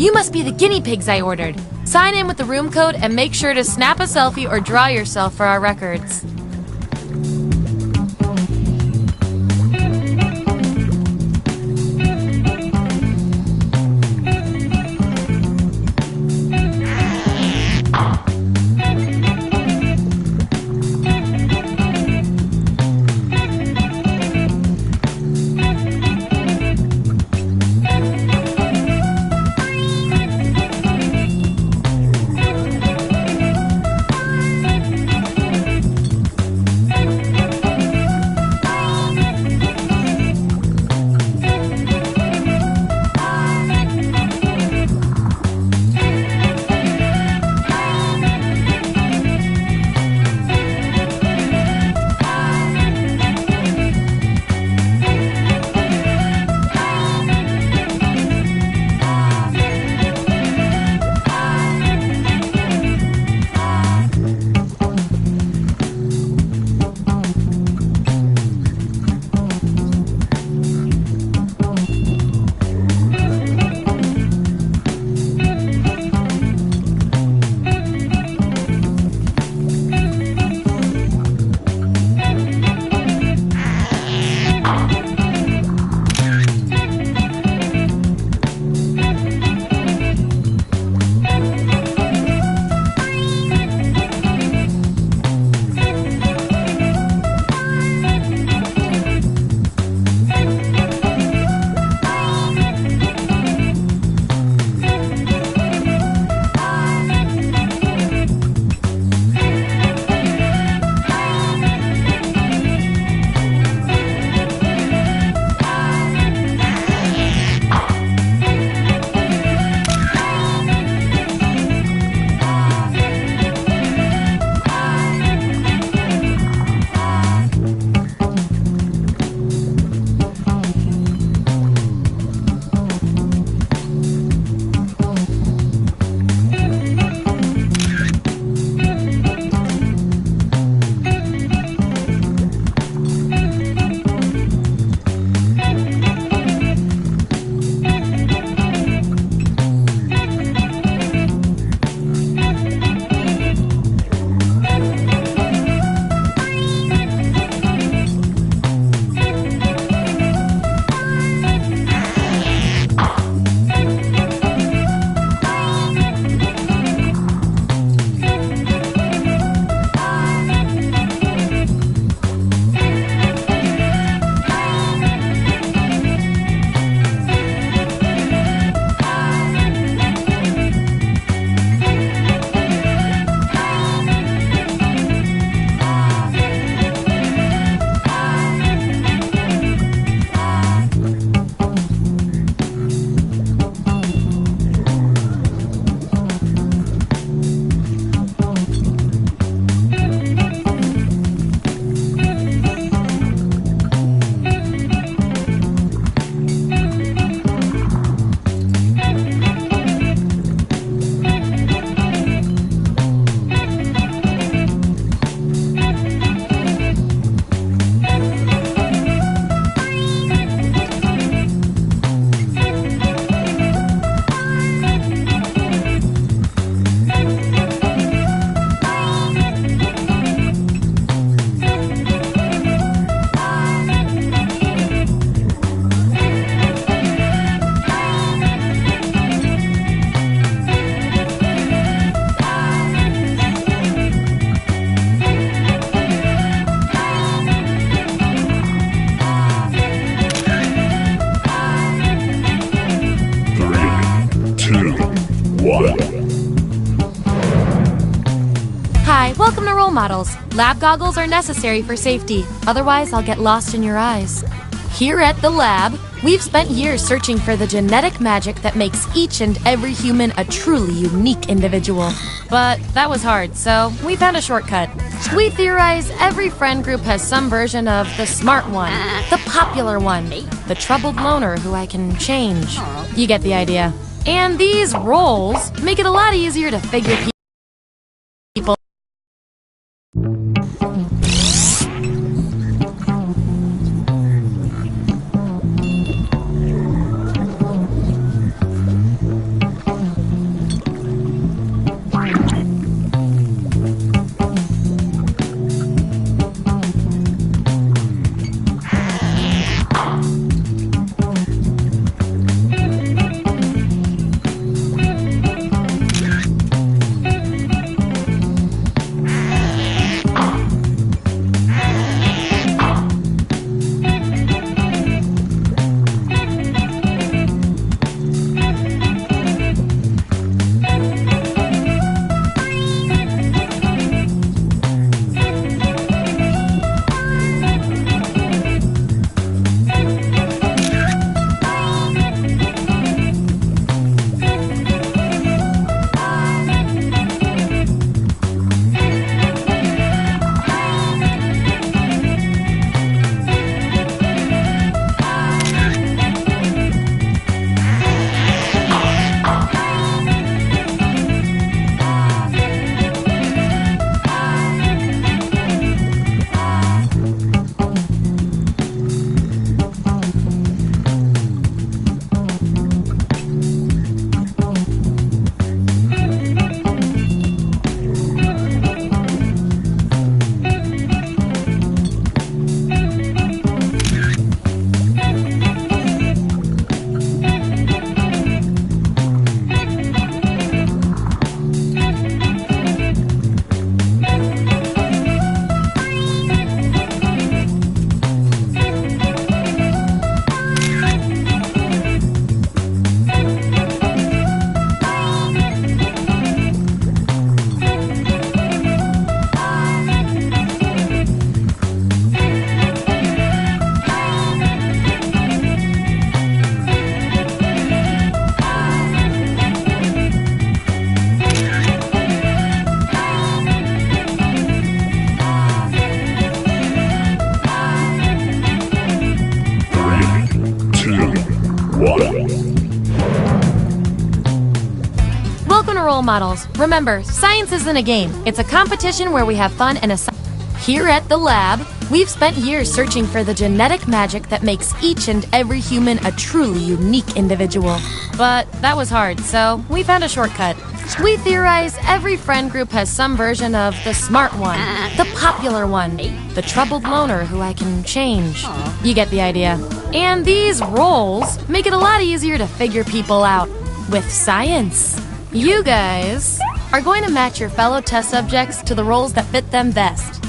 You must be the guinea pigs I ordered. Sign in with the room code and make sure to snap a selfie or draw yourself for our records. models. Lab goggles are necessary for safety, otherwise I'll get lost in your eyes. Here at the lab, we've spent years searching for the genetic magic that makes each and every human a truly unique individual. But that was hard, so we found a shortcut. We theorize every friend group has some version of the smart one, the popular one, the troubled loner who I can change. You get the idea. And these roles make it a lot easier to figure people. Welcome to Role Models. Remember, science isn't a game. It's a competition where we have fun and Here at the lab, we've spent years searching for the genetic magic that makes each and every human a truly unique individual. But that was hard, so we found a shortcut. We theorize every friend group has some version of the smart one, the popular one, the troubled loner who I can change. You get the idea. And these roles make it a lot easier to figure people out with science. You guys are going to match your fellow test subjects to the roles that fit them best.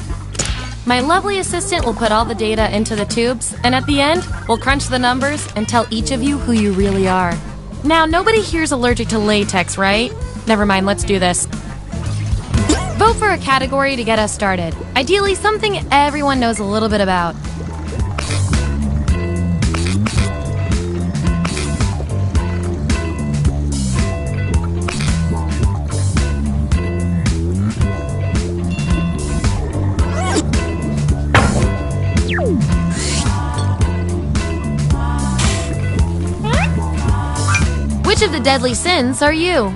My lovely assistant will put all the data into the tubes, and at the end, we'll crunch the numbers and tell each of you who you really are. Now, nobody here's allergic to latex, right? Never mind, let's do this. Vote for a category to get us started. Ideally, something everyone knows a little bit about. Which of the deadly sins are you?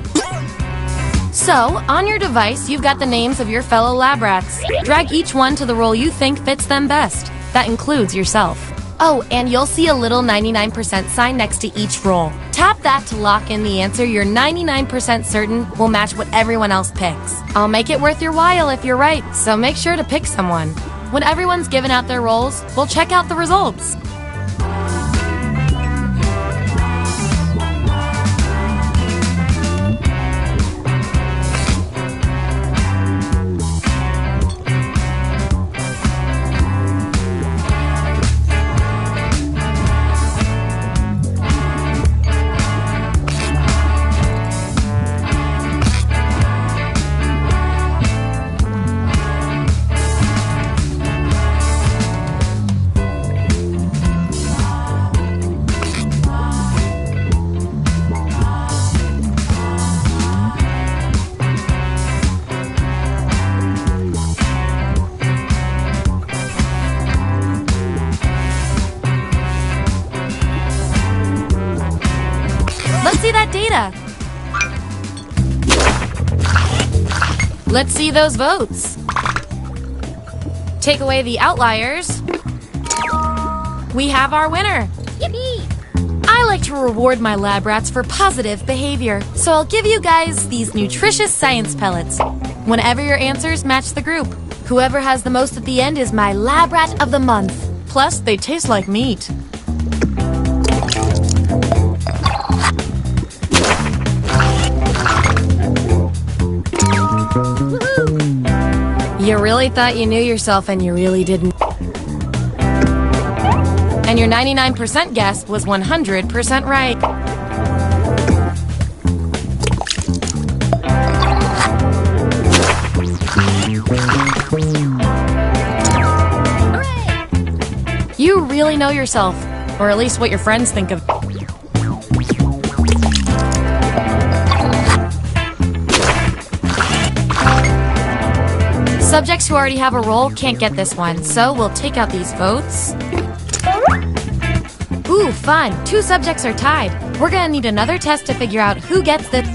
So, on your device, you've got the names of your fellow lab rats. Drag each one to the role you think fits them best. That includes yourself. Oh, and you'll see a little 99% sign next to each role. Tap that to lock in the answer you're 99% certain will match what everyone else picks. I'll make it worth your while if you're right, so make sure to pick someone. When everyone's given out their roles, we'll check out the results. Let's see that data. Let's see those votes. Take away the outliers. We have our winner. Yippee! I like to reward my lab rats for positive behavior, so I'll give you guys these nutritious science pellets whenever your answers match the group. Whoever has the most at the end is my lab rat of the month. Plus, they taste like meat. You really thought you knew yourself and you really didn't. And your 99% guess was 100% right. Hooray! You really know yourself, or at least what your friends think of. Subjects who already have a role can't get this one, so we'll take out these votes. Ooh, fun! 2 subjects are tied. We're gonna need another test to figure out who gets this.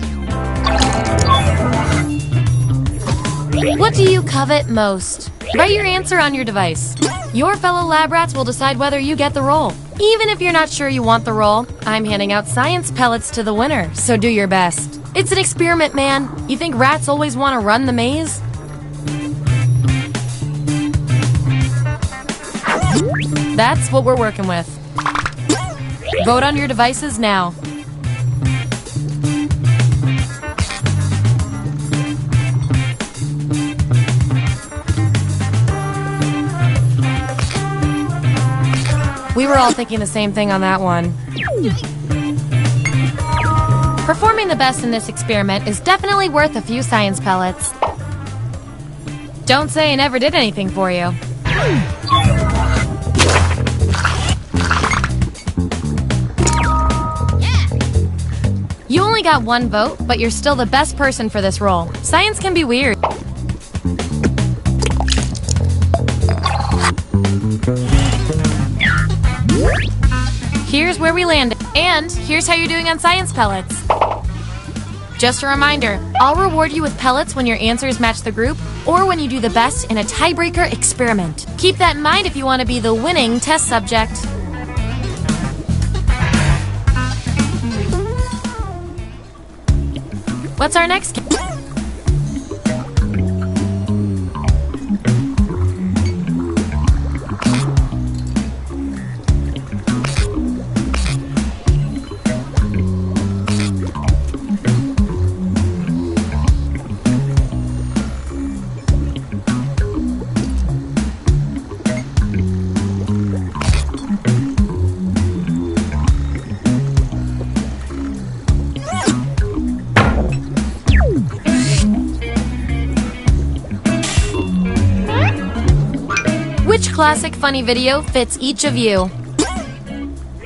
What do you covet most? Write your answer on your device. Your fellow lab rats will decide whether you get the role. Even if you're not sure you want the role, I'm handing out science pellets to the winner, so do your best. It's an experiment, man. You think rats always want to run the maze? That's what we're working with. Vote on your devices now. We were all thinking the same thing on that one. Performing the best in this experiment is definitely worth a few science pellets. Don't say I never did anything for you. You only got 1 vote, but you're still the best person for this role. Science can be weird. Here's where we landed. And here's how you're doing on science pellets. Just a reminder, I'll reward you with pellets when your answers match the group or when you do the best in a tiebreaker experiment. Keep that in mind if you want to be the winning test subject. What's our next game? Which classic funny video fits each of you?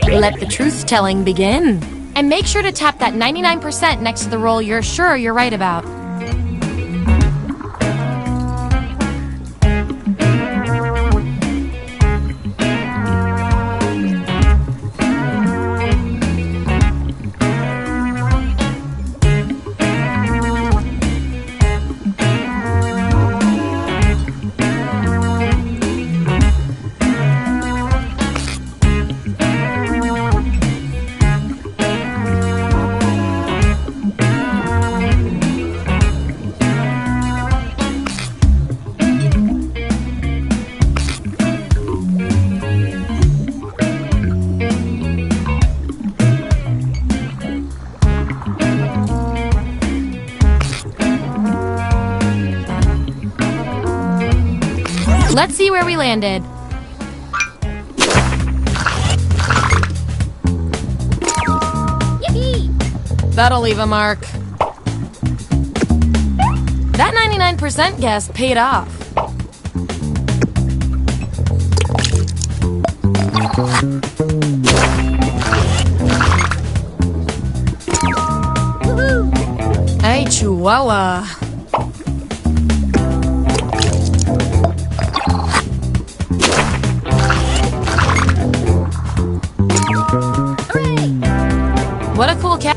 Let the truth-telling begin. And make sure to tap that 99% next to the role you're sure you're right about. Let's see where we landed. Yippee! That'll leave a mark. That 99% guess paid off. Hey, Chihuahua. What a cool cat.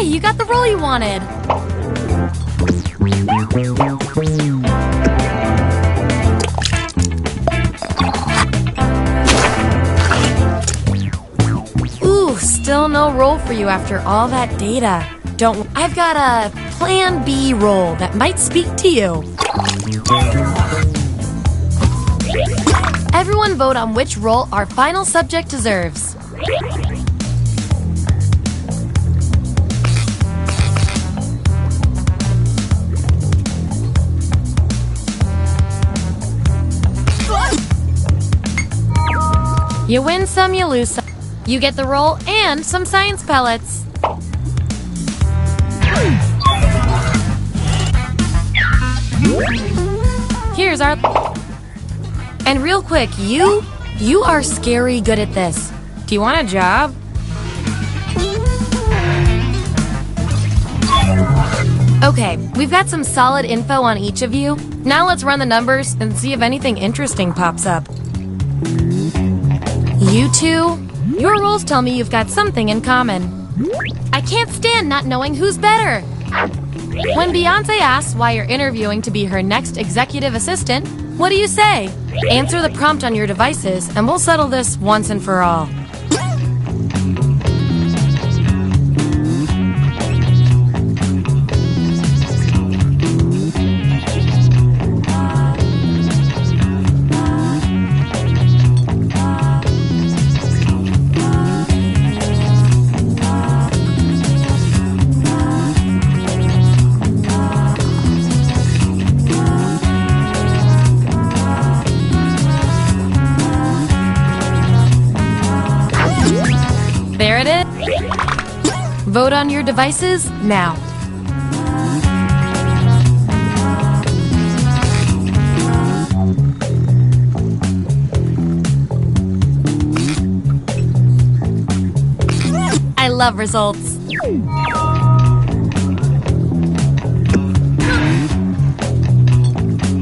you got the role you wanted. Ooh, still no role for you after all that data. I've got a Plan B role that might speak to you. Everyone vote on which role our final subject deserves. You win some, you lose some. You get the role and some science pellets. Here's our... And real quick, you are scary good at this. Do you want a job? Okay, we've got some solid info on each of you. Now let's run the numbers and see if anything interesting pops up. You two, your roles tell me you've got something in common. I can't stand not knowing who's better. When Beyonce asks why you're interviewing to be her next executive assistant, what do you say? Answer the prompt on your devices and we'll settle this once and for all. There it is. Vote on your devices now. I love results.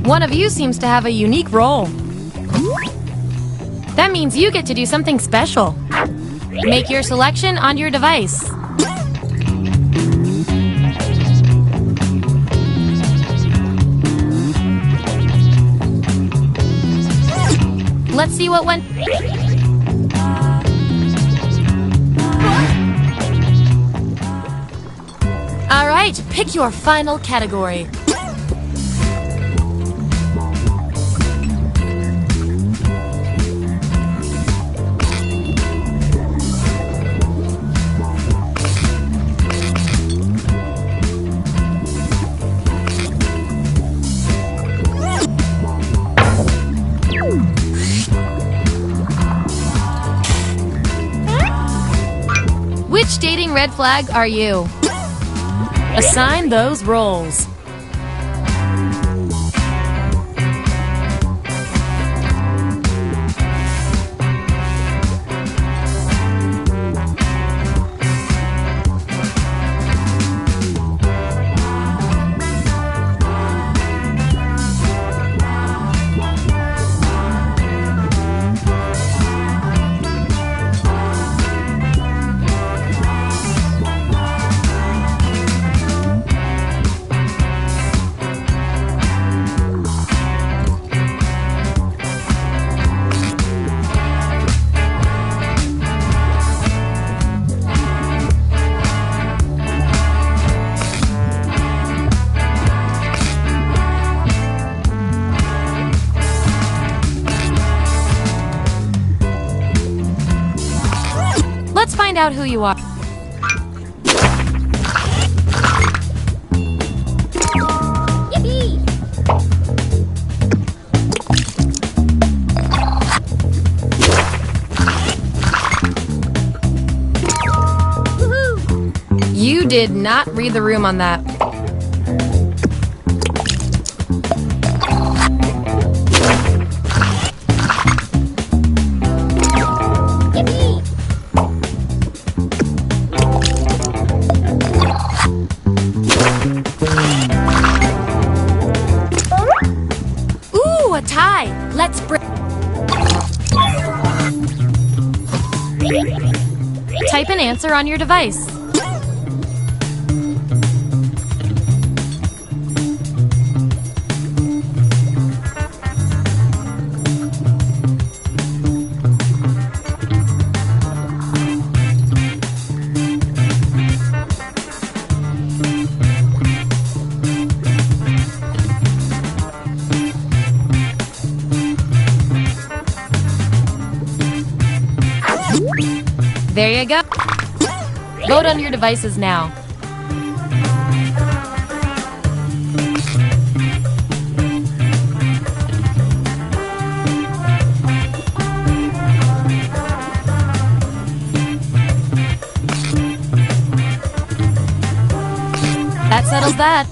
One of you seems to have a unique role. That means you get to do something special. Make your selection on your device. Let's see what went. All right, pick your final category. Which dating red flag are you? Assign those roles. Let's find out who you are. Yippee! Woohoo! You did not read the room on that. Ooh, a tie! Let's break. Type an answer on your device. There you go. Vote on your devices now. That settles that.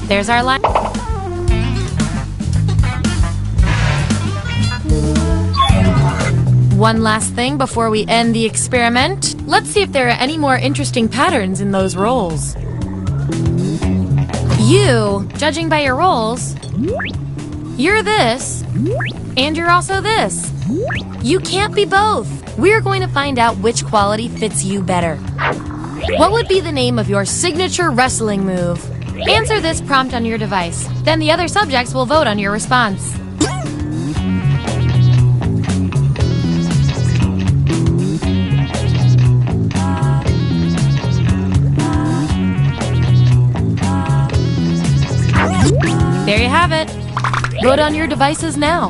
There's our line. One last thing before we end the experiment. Let's see if there are any more interesting patterns in those rolls. You, judging by your rolls, you're this, and you're also this. You can't be both. We're going to find out which quality fits you better. What would be the name of your signature wrestling move? Answer this prompt on your device. Then the other subjects will vote on your response. There you have it. Vote on your devices now.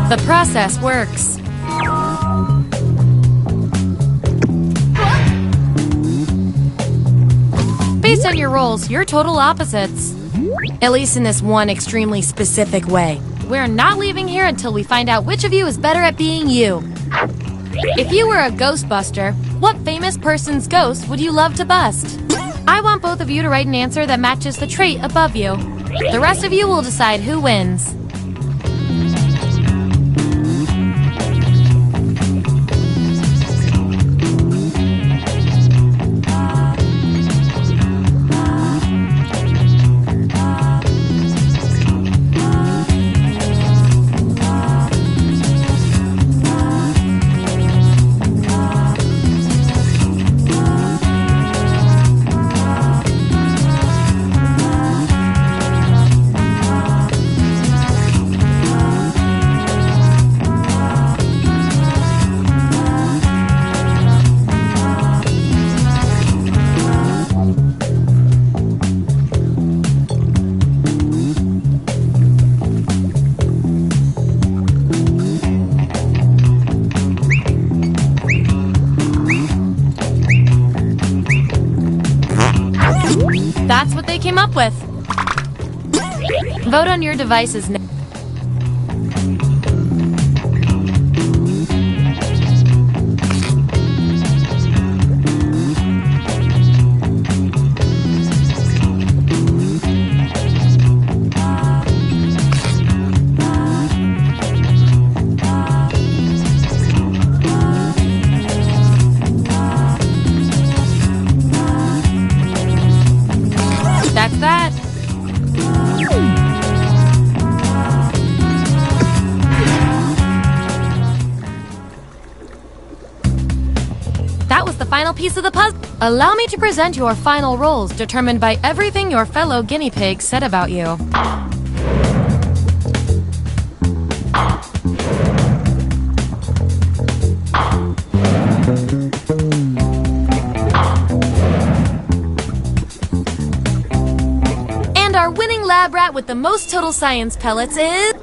The process works. Based on your roles, you're total opposites. At least in this one extremely specific way. We're not leaving here until we find out which of you is better at being you. If you were a Ghostbuster, what famous person's ghost would you love to bust? I want both of you to write an answer that matches the trait above you. The rest of you will decide who wins. That's what they came up with. Vote on your devices now. That's that. That was the final piece of the puzzle. Allow me to present your final roles, determined by everything your fellow guinea pigs said about you. And our winning lab rat with the most total science pellets is...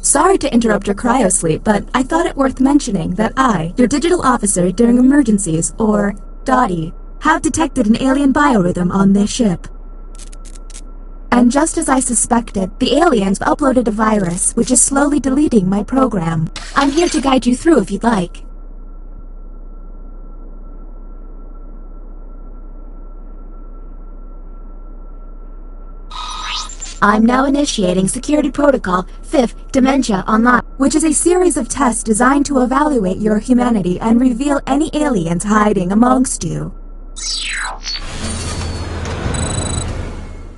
Sorry to interrupt your cryosleep, but I thought it worth mentioning that I, your digital officer during emergencies, or Dottie, have detected an alien biorhythm on this ship. And just as I suspected, the aliens uploaded a virus which is slowly deleting my program. I'm here to guide you through if you'd like. I'm now initiating Security Protocol 5th Dementia Online, which is a series of tests designed to evaluate your humanity and reveal any aliens hiding amongst you.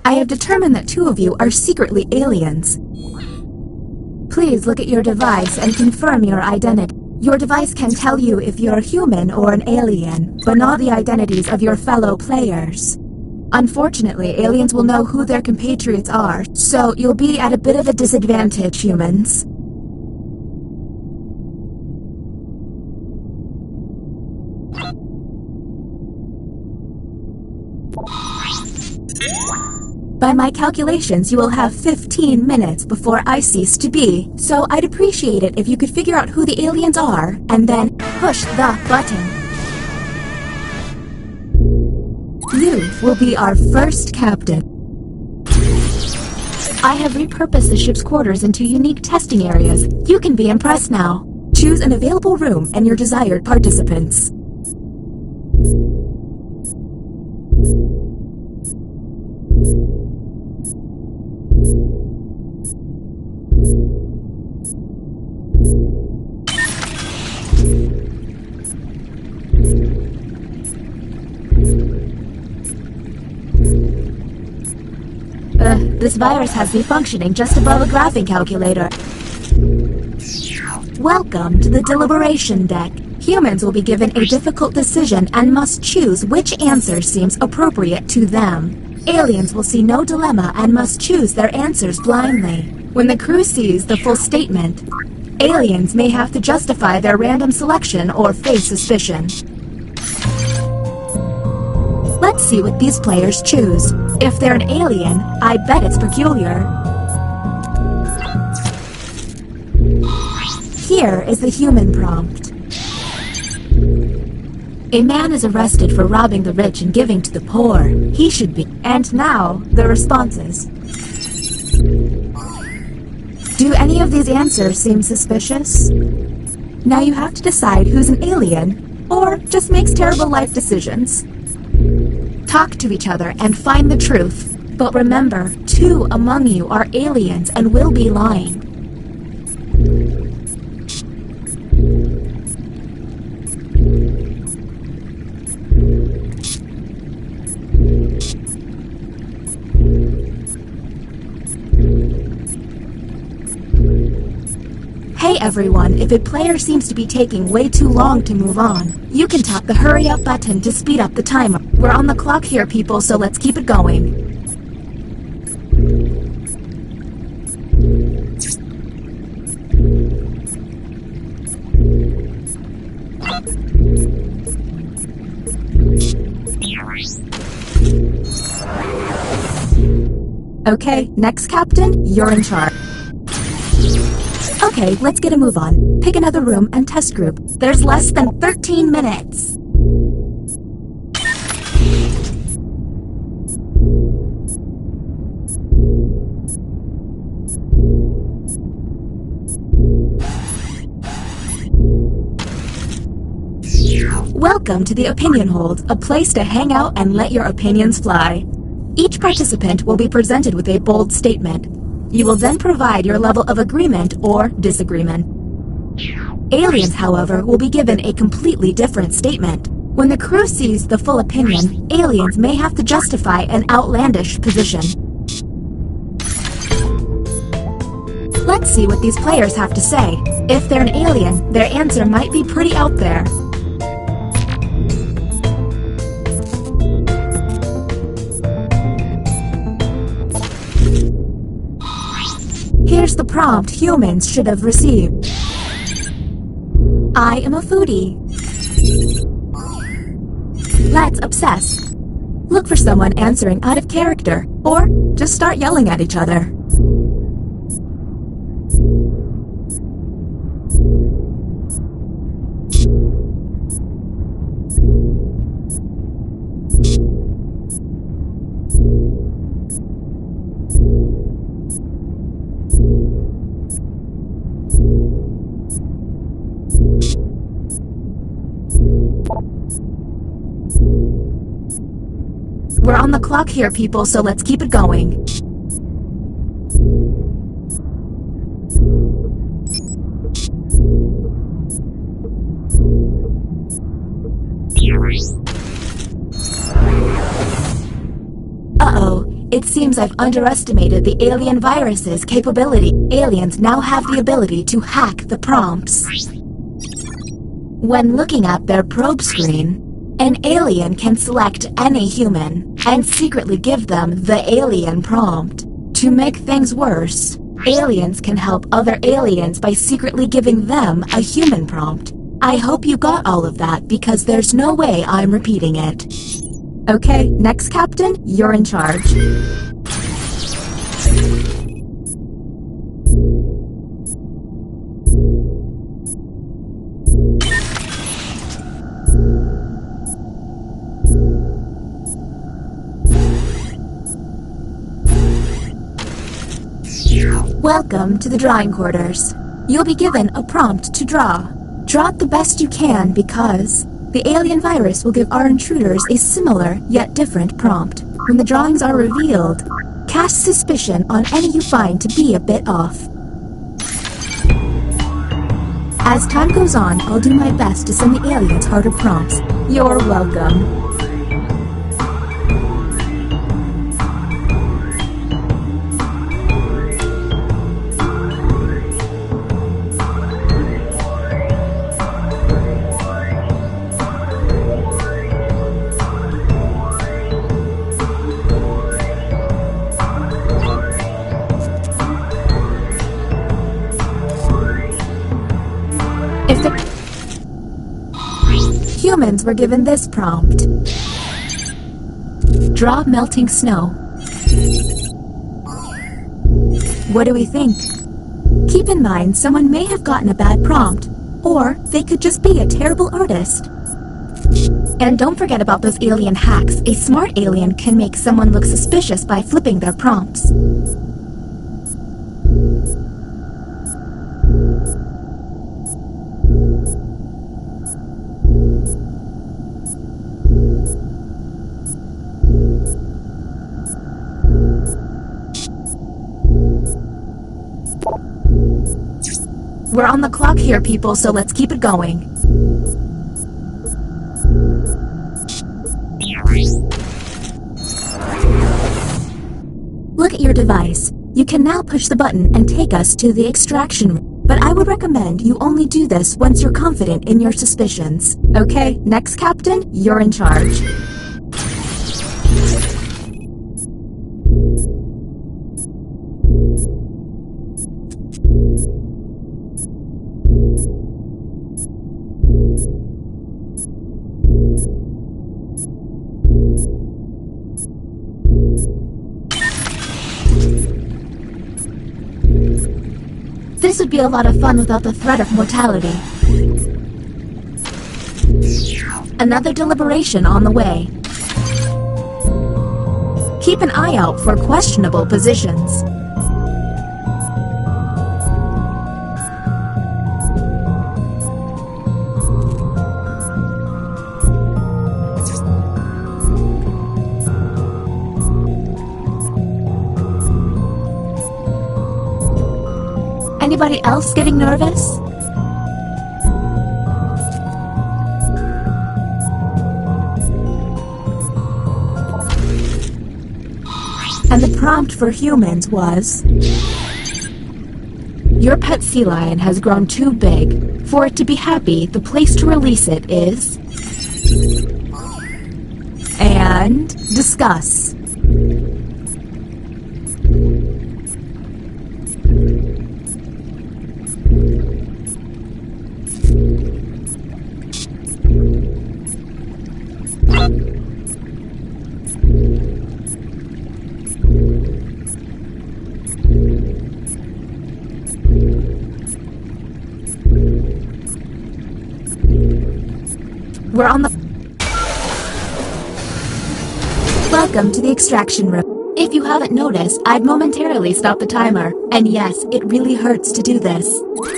I have determined that 2 of you are secretly aliens. Please look at your device and confirm your identity. Your device can tell you if you're human or an alien, but not the identities of your fellow players. Unfortunately, aliens will know who their compatriots are, so you'll be at a bit of a disadvantage, humans. By my calculations, you will have 15 minutes before I cease to be, so I'd appreciate it if you could figure out who the aliens are, and then push the button. You will be our first captain. I have repurposed the ship's quarters into unique testing areas. You can be impressed now. Choose an available room and your desired participants. This virus has me functioning just above a graphing calculator. Welcome to the deliberation deck. Humans will be given a difficult decision and must choose which answer seems appropriate to them. Aliens will see no dilemma and must choose their answers blindly. When the crew sees the full statement, aliens may have to justify their random selection or face suspicion. Let's see what these players choose. If they're an alien, I bet it's peculiar. Here is the human prompt. A man is arrested for robbing the rich and giving to the poor. He should be. And now, the responses. Do any of these answers seem suspicious? Now you have to decide who's an alien, or just makes terrible life decisions. Talk to each other and find the truth. But remember, 2 among you are aliens and will be lying. Hey everyone, if a player seems to be taking way too long to move on, you can tap the hurry up button to speed up the timer. We're on the clock here, people, so let's keep it going. Okay, next captain, you're in charge. Okay, let's get a move on. Pick another room and test group. There's less than 13 minutes. Welcome to the Opinion Hold, a place to hang out and let your opinions fly. Each participant will be presented with a bold statement. You will then provide your level of agreement or disagreement. Aliens, however, will be given a completely different statement. When the crew sees the full opinion, aliens may have to justify an outlandish position. Let's see what these players have to say. If they're an alien, their answer might be pretty out there. Here's the prompt humans should have received. I am a foodie. Let's obsess. Look for someone answering out of character, or just start yelling at each other. We're on the clock here, people, so let's keep it going. Uh-oh, it seems I've underestimated the alien virus's capability. Aliens now have the ability to hack the prompts. When looking at their probe screen, an alien can select any human and secretly give them the alien prompt. To make things worse, aliens can help other aliens by secretly giving them a human prompt. I hope you got all of that because there's no way I'm repeating it. Okay, next captain, you're in charge. Welcome to the drawing quarters. You'll be given a prompt to draw. Draw it the best you can because the alien virus will give our intruders a similar yet different prompt. When the drawings are revealed, cast suspicion on any you find to be a bit off. As time goes on, I'll do my best to send the aliens harder prompts. You're welcome. Humans were given this prompt. Draw melting snow. What do we think? Keep in mind, someone may have gotten a bad prompt, or they could just be a terrible artist. And don't forget about those alien hacks. A smart alien can make someone look suspicious by flipping their prompts. We're on the clock here, people, so let's keep it going. Look at your device. You can now push the button and take us to the extraction room. But I would recommend you only do this once you're confident in your suspicions. Okay, next captain, you're in charge. This would be a lot of fun without the threat of mortality. Another deliberation on the way. Keep an eye out for questionable positions. Anybody else getting nervous? And the prompt for humans was, your pet sea lion has grown too big. For it to be happy, the place to release it is... And discuss. We're on the... Welcome to the extraction room. If you haven't noticed, I've momentarily stopped the timer. And yes, it really hurts to do this.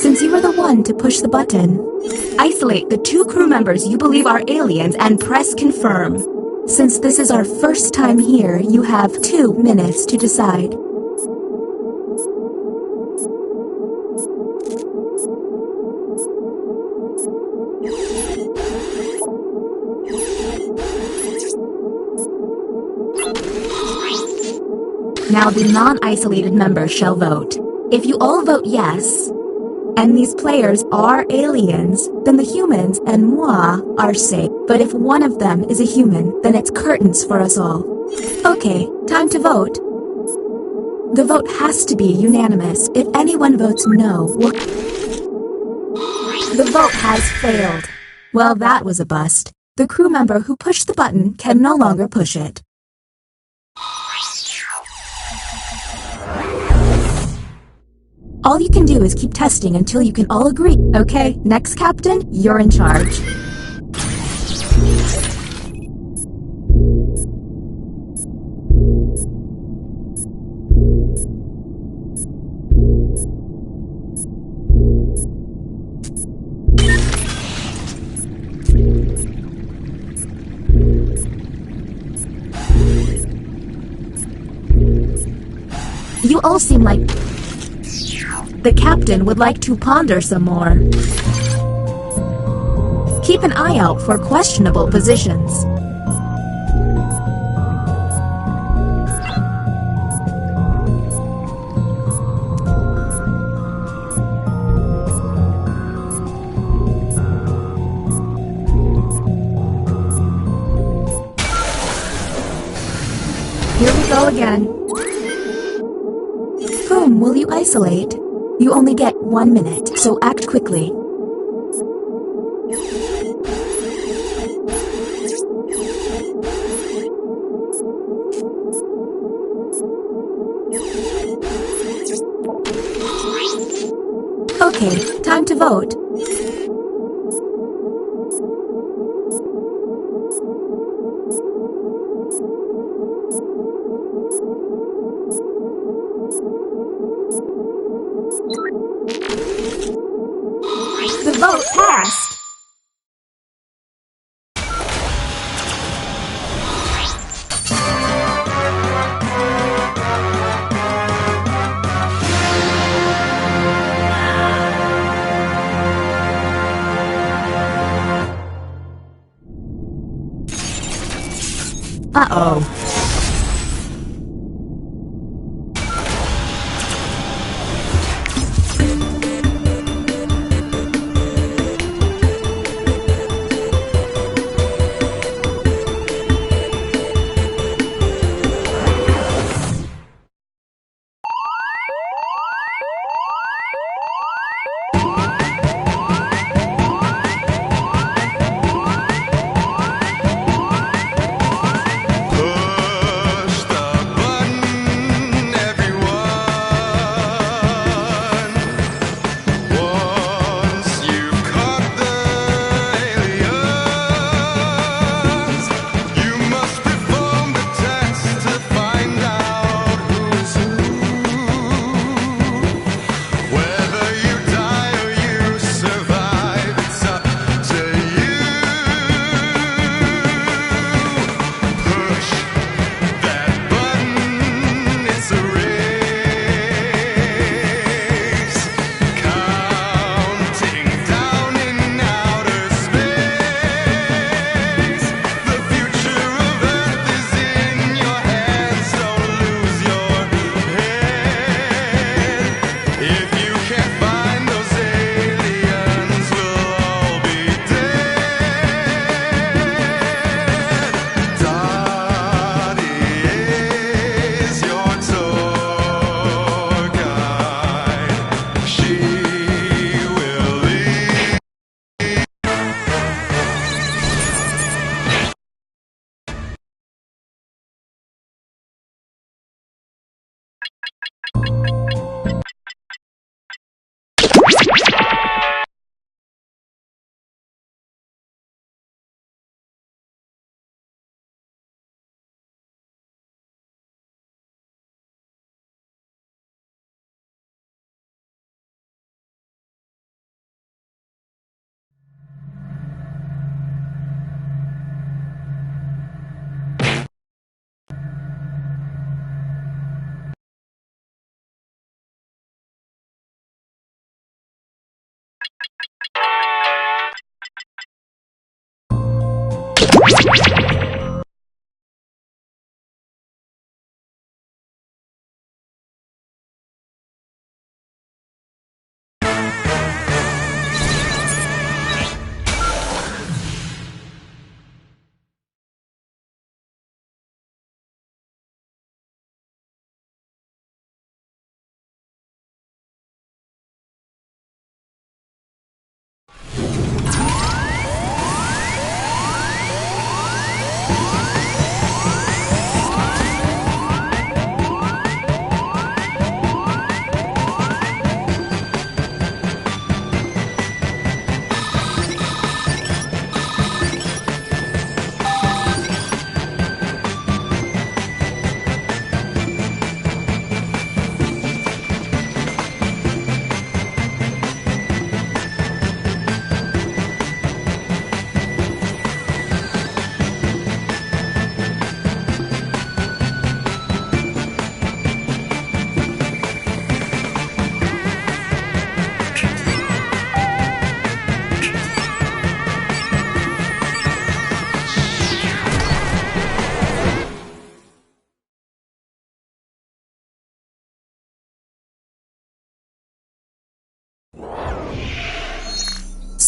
Since you were the one to push the button, isolate the 2 crew members you believe are aliens and press confirm. Since this is our first time here, you have 2 minutes to decide. Now the non-isolated members shall vote. If you all vote yes, and these players are aliens, then the humans and moi are safe. But if one of them is a human, then it's curtains for us all. Okay, time to vote. The vote has to be unanimous. If anyone votes no, the vote has failed. Well, that was a bust. The crew member who pushed the button can no longer push it. All you can do is keep testing until you can all agree. Okay, next captain, you're in charge. You all seem like... The captain would like to ponder some more. Keep an eye out for questionable positions. Here we go again. Whom will you isolate? You only get 1 minute, so act quickly. Okay, time to vote. The vote passed! Uh-oh.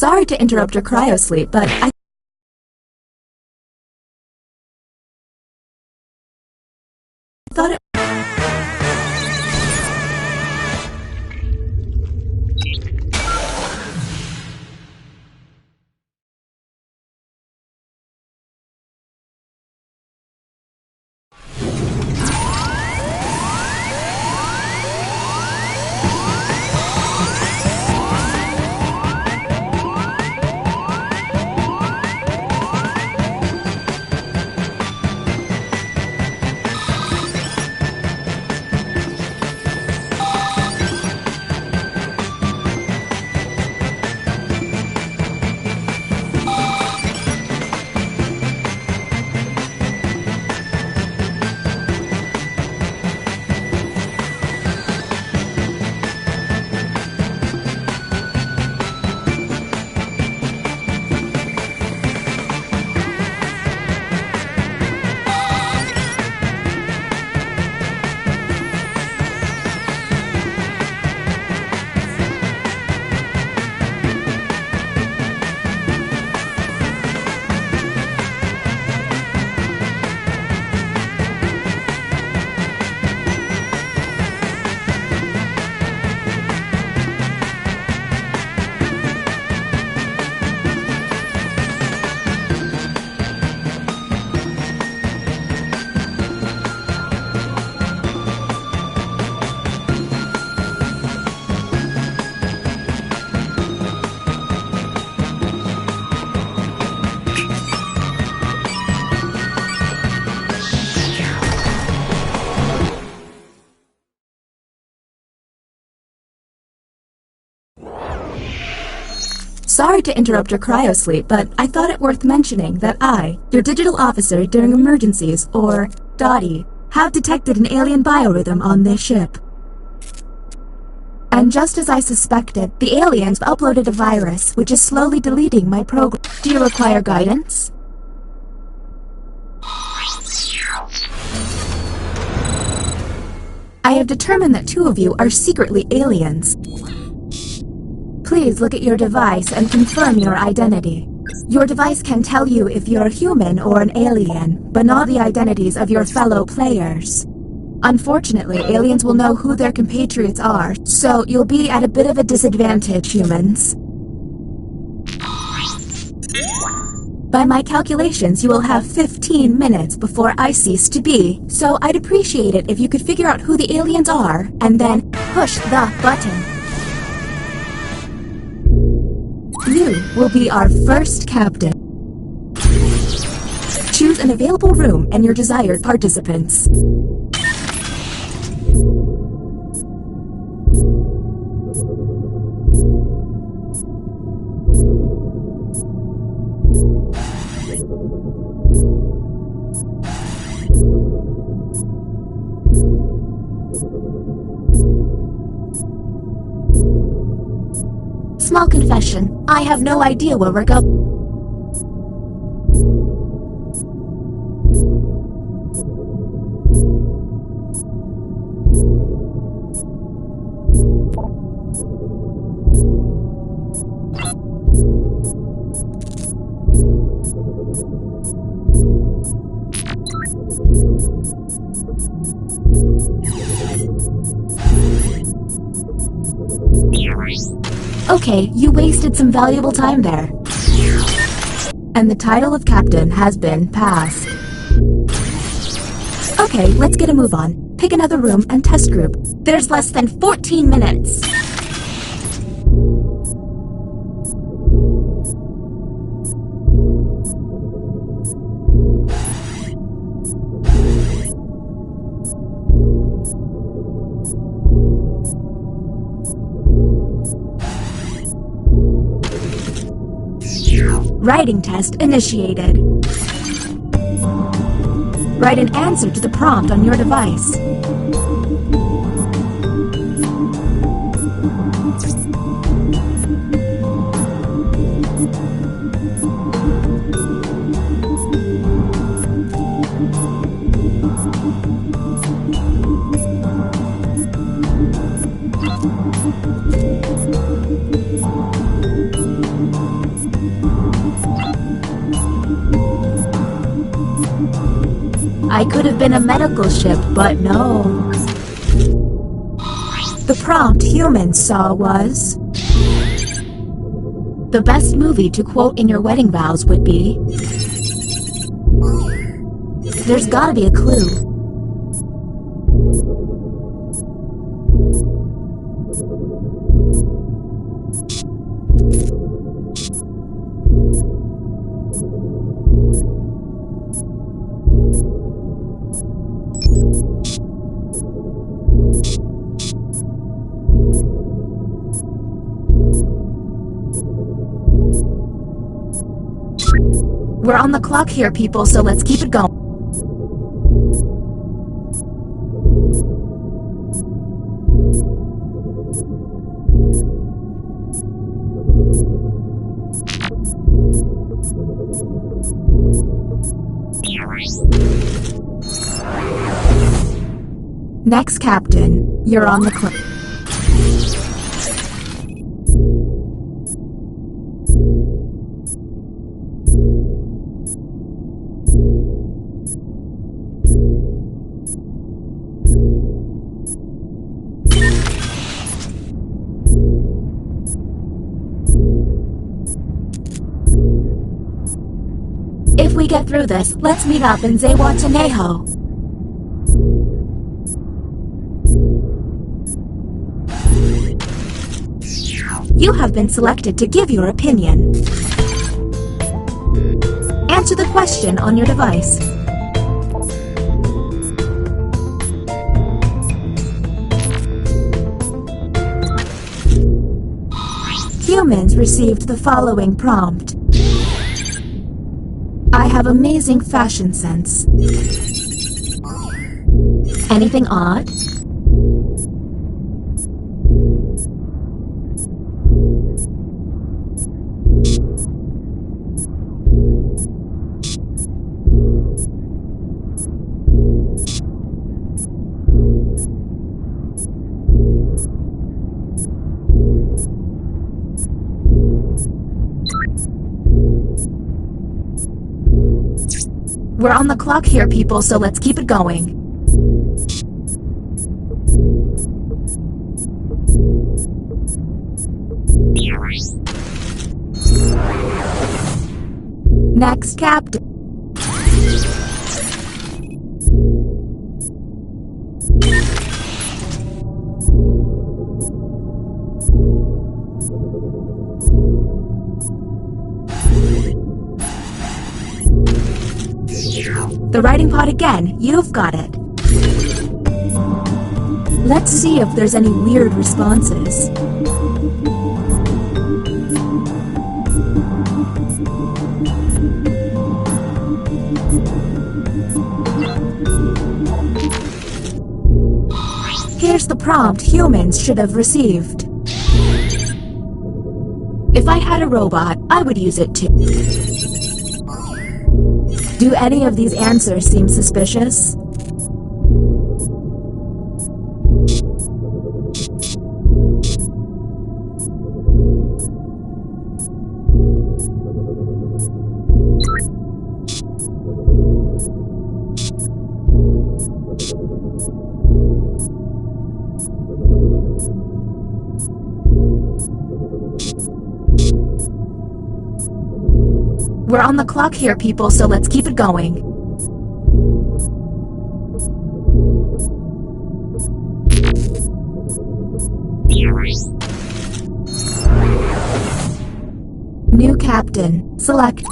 Sorry to interrupt your cryosleep, but I thought it... Sorry to interrupt your cryosleep, but I thought it worth mentioning that I, your digital officer during emergencies, or DOTI, have detected an alien biorhythm on this ship. And just as I suspected, the aliens uploaded a virus which is slowly deleting my program. Do you require guidance? I have determined that two of you are secretly aliens. Please look at your device and confirm your identity. Your device can tell you if you're human or an alien, but not the identities of your fellow players. Unfortunately, aliens will know who their compatriots are, so you'll be at a bit of a disadvantage, humans. By my calculations, you will have 15 minutes before I cease to be, so I'd appreciate it if you could figure out who the aliens are, and then push the button. You will be our first captain. Choose an available room and your desired participants. Small confession, I have no idea where we're going. Okay, you wasted some valuable time there. And the title of captain has been passed. Okay, let's get a move on. Pick another room and test group. There's less than 14 minutes. Writing test initiated. Write an answer to the prompt on your device. I could have been a medical ship, but no. The prompt humans saw was... The best movie to quote in your wedding vows would be... There's gotta be a clue. We're on the clock here, people, so let's keep it going. Next, Captain, you're on the clock. If we get through this, let's meet up in Zihuatanejo. You have been selected to give your opinion. Answer the question on your device. Humans received the following prompt. I have amazing fashion sense. Anything odd? We're on the clock here, people, so let's keep it going. Next, Captain. The writing pod again. You've got it. Let's see if there's any weird responses. Here's the prompt humans should have received. If I had a robot, I would use it too. Do any of these answers seem suspicious? We're on the clock here, people, so let's keep it going. New captain. Select.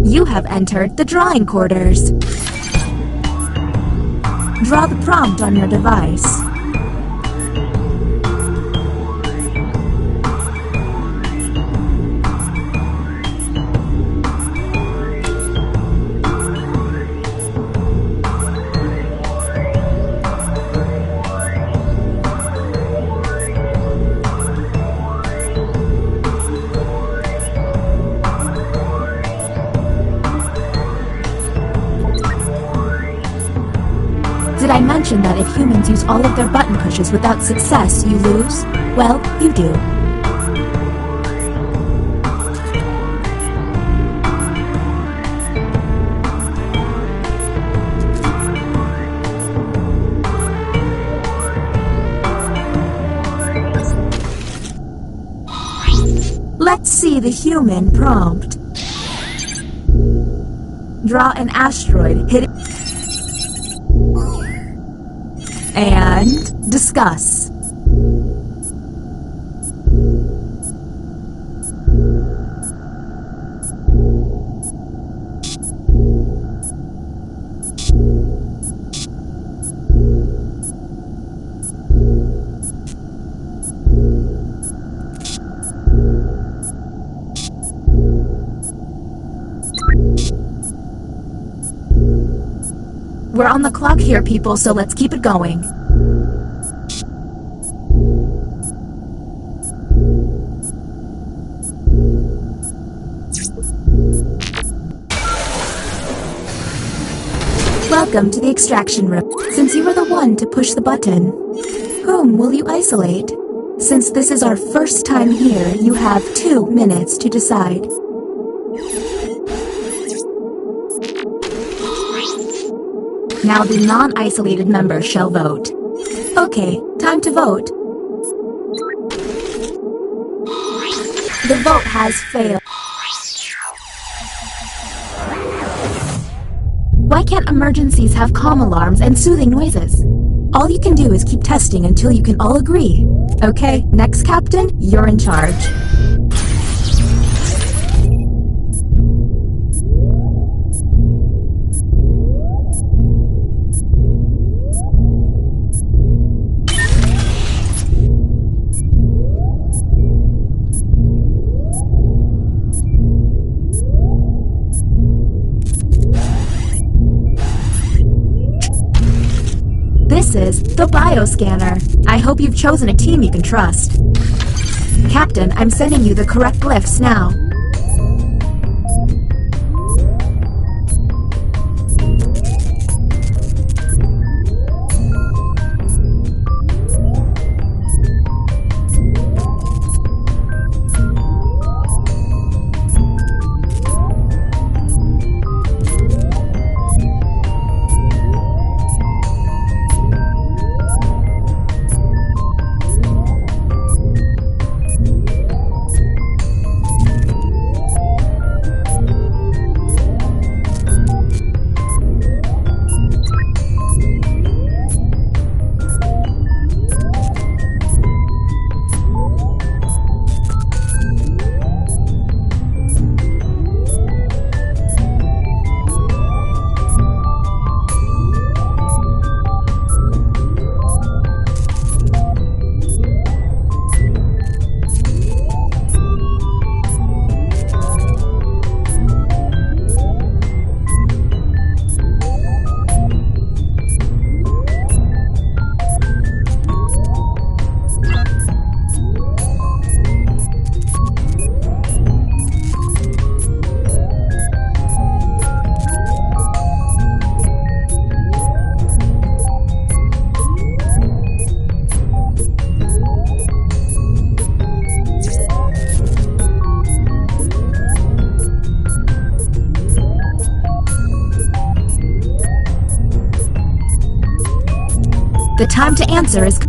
You have entered the drawing quarters. Draw the prompt on your device. Did I mention that if humans use all of their button pushes without success, you lose? Well, you do. Let's see the human prompt. Draw an asteroid hitting and discuss. We're on the clock here, people, so let's keep it going. Welcome to the extraction room. Since you were the one to push the button, whom will you isolate? Since this is our first time here, you have 2 minutes to decide. Now the non-isolated members shall vote. Okay, time to vote. The vote has failed. Why can't emergencies have calm alarms and soothing noises? All you can do is keep testing until you can all agree. Okay, next captain, you're in charge. This is the bioscanner. I hope you've chosen a team you can trust. Captain, I'm sending you the correct glyphs now. The time to answer is...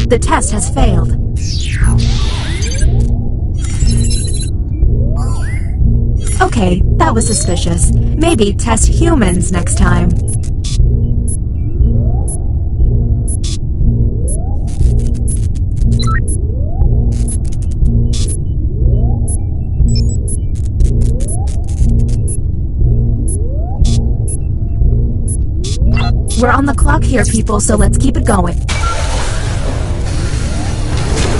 The test has failed. Okay, that was suspicious. Maybe test humans next time. We're on the clock here, people, so let's keep it going.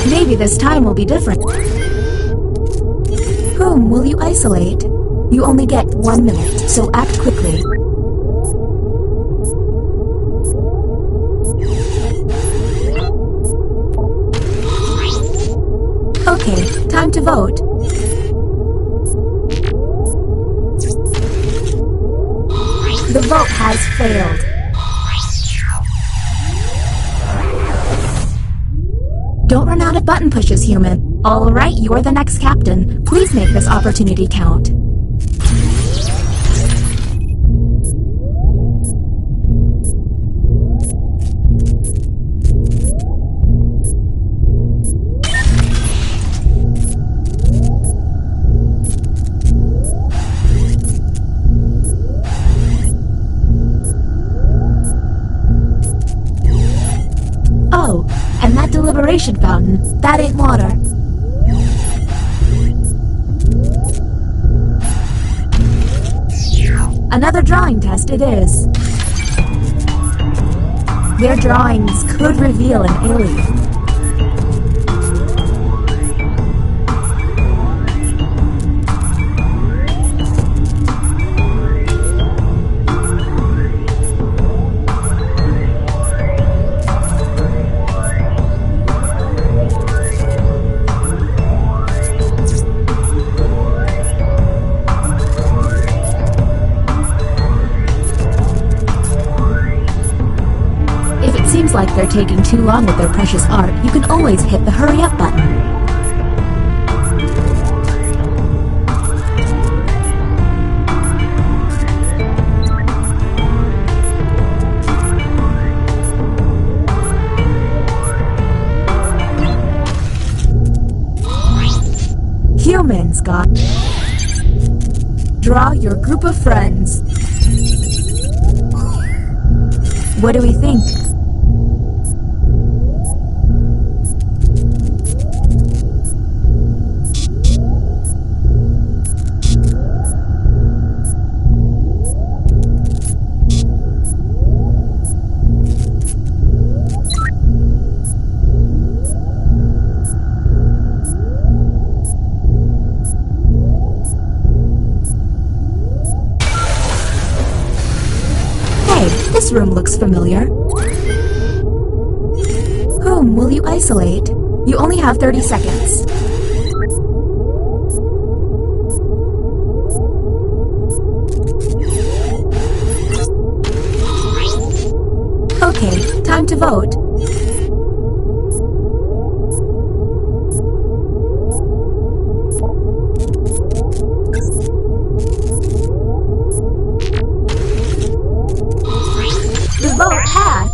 Maybe this time will be different. Whom will you isolate? You only get 1 minute, so act quickly. Okay, time to vote. The vote has failed. Don't run out of button pushes, human. All right, you're the next captain. Please make this opportunity count. Oh, and that deliberation fountain, that ain't water. Another drawing test it is. Their drawings could reveal an alien. Seems like they're taking too long with their precious art. You can always hit the hurry up button. Humans, God. Draw your group of friends. What do we think? This room looks familiar. Whom will you isolate? You only have 30 seconds. Okay, time to vote. The vote passed.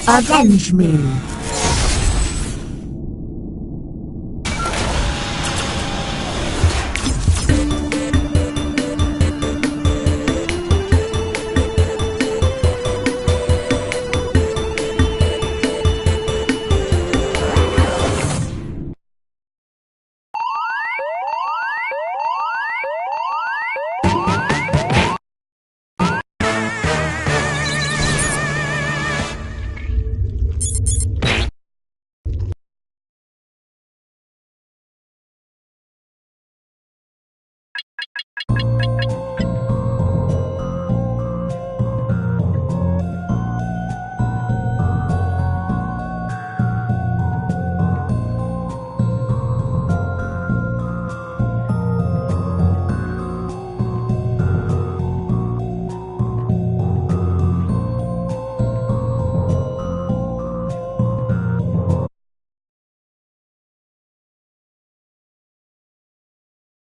Avenge me.